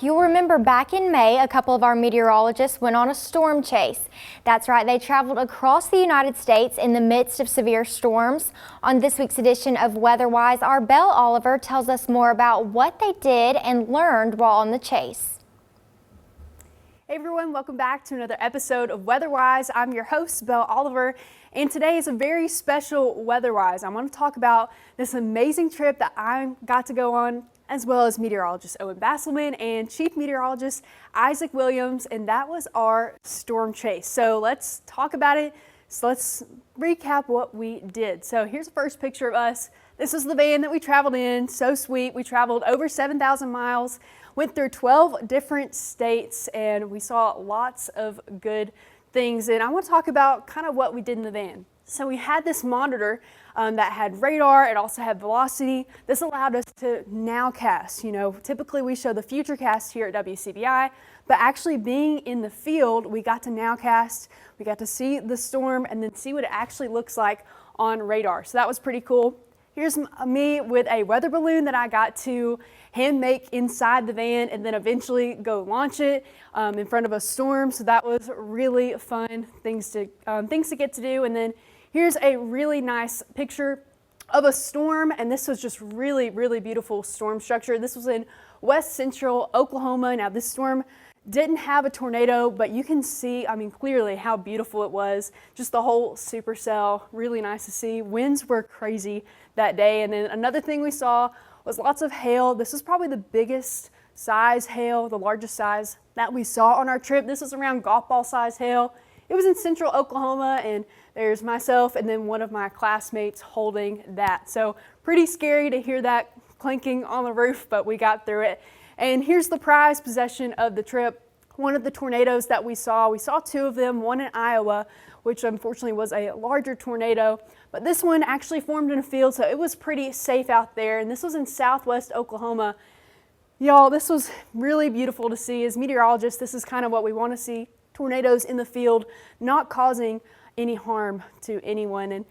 You'll remember back in May, a couple of our meteorologists went on a storm chase. That's right, they traveled across the United States in the midst of severe storms. On this week's edition of WeatherWise, our Belle Oliver tells us more about what they did and learned while on the chase. Hey everyone, welcome back to another episode of WeatherWise. I'm your host, Belle Oliver, and today is a very special WeatherWise. I want to talk about this amazing trip that I got to go on, as well as meteorologist Owen Basselman and Chief Meteorologist Isaac Williams, and that was our storm chase. So let's talk about it. So let's recap what we did. So here's the first picture of us. This is the van that we traveled in. So sweet. We traveled over 7,000 miles, went through 12 different states, and we saw lots of good things. And I want to talk about kind of what we did in the van. So we had this monitor that had radar. It also had velocity. This allowed us to nowcast. You know, typically we show the futurecast here at WCBI, but actually being in the field, we got to nowcast. We got to see the storm and then see what it actually looks like on radar. So that was pretty cool. Here's me with a weather balloon that I got to hand make inside the van and then eventually go launch it in front of a storm. So that was really fun things to get to do. And then here's a really nice picture of a storm, and this was just really, really beautiful storm structure. This was in west central Oklahoma. Now this storm didn't have a tornado, but you can see, clearly how beautiful it was. Just the whole supercell, really nice to see. Winds were crazy that day. And then another thing we saw was lots of hail. This is probably the biggest size hail, the largest size that we saw on our trip. This is around golf ball size hail. It was in central Oklahoma, and there's myself and then one of my classmates holding that. So pretty scary to hear that clanking on the roof, but we got through it. And here's the prized possession of the trip. One of the tornadoes that we saw two of them, one in Iowa, which unfortunately was a larger tornado, but this one actually formed in a field, so it was pretty safe out there. And this was in southwest Oklahoma. Y'all, this was really beautiful to see. As meteorologists, this is kind of what we want to see. Tornadoes in the field, not causing any harm to anyone. And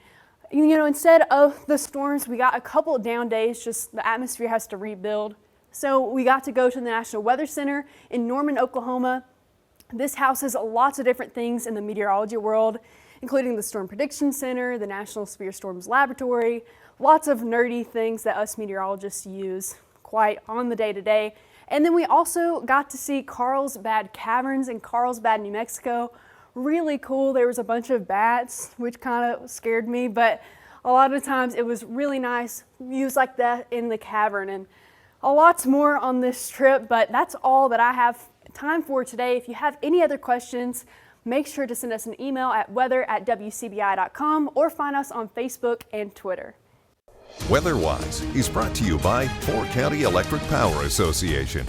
you know, instead of the storms, we got a couple of down days, just the atmosphere has to rebuild. So we got to go to the National Weather Center in Norman, Oklahoma. This houses lots of different things in the meteorology world, including the Storm Prediction Center, the National Severe Storms Laboratory, lots of nerdy things that us meteorologists use quite on the day-to-day. And then we also got to see Carlsbad Caverns in Carlsbad, New Mexico. Really cool. There was a bunch of bats, which kind of scared me, but a lot of times it was really nice views like that in the cavern. And a lot more on this trip, but that's all that I have time for today. If you have any other questions, make sure to send us an email at weather@wcbi.com or find us on Facebook and Twitter. WeatherWise is brought to you by Fort County Electric Power Association.